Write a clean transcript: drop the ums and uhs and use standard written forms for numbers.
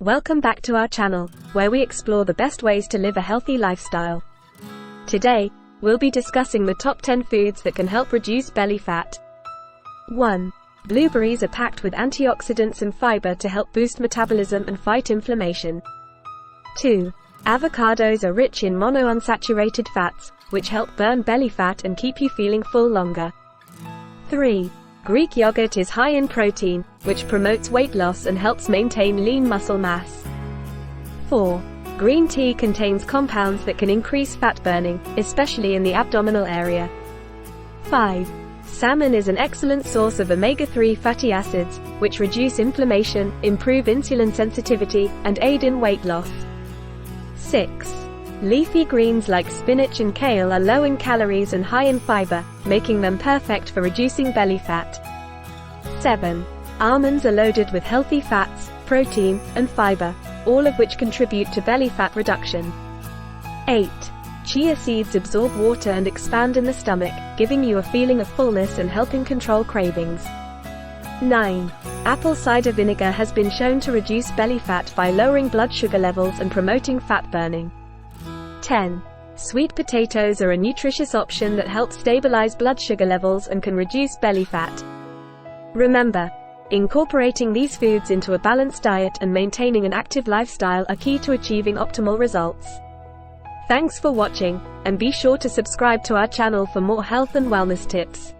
Welcome back to our channel, where we explore the best ways to live a healthy lifestyle. Today, we'll be discussing the top 10 foods that can help reduce belly fat. 1. Blueberries are packed with antioxidants and fiber to help boost metabolism and fight inflammation. 2. Avocados are rich in monounsaturated fats, which help burn belly fat and keep you feeling full longer. 3. Greek yogurt is high in protein, which promotes weight loss and helps maintain lean muscle mass. 4. Green tea contains compounds that can increase fat burning, especially in the abdominal area. 5. Salmon is an excellent source of omega-3 fatty acids, which reduce inflammation, improve insulin sensitivity, and aid in weight loss. 6. Leafy greens like spinach and kale are low in calories and high in fiber, making them perfect for reducing belly fat. 7. Almonds are loaded with healthy fats, protein, and fiber, all of which contribute to belly fat reduction. 8. Chia seeds absorb water and expand in the stomach, giving you a feeling of fullness and helping control cravings. 9. Apple cider vinegar has been shown to reduce belly fat by lowering blood sugar levels and promoting fat burning. 10. Sweet potatoes are a nutritious option that helps stabilize blood sugar levels and can reduce belly fat. Remember, incorporating these foods into a balanced diet and maintaining an active lifestyle are key to achieving optimal results. Thanks for watching, and be sure to subscribe to our channel for more health and wellness tips.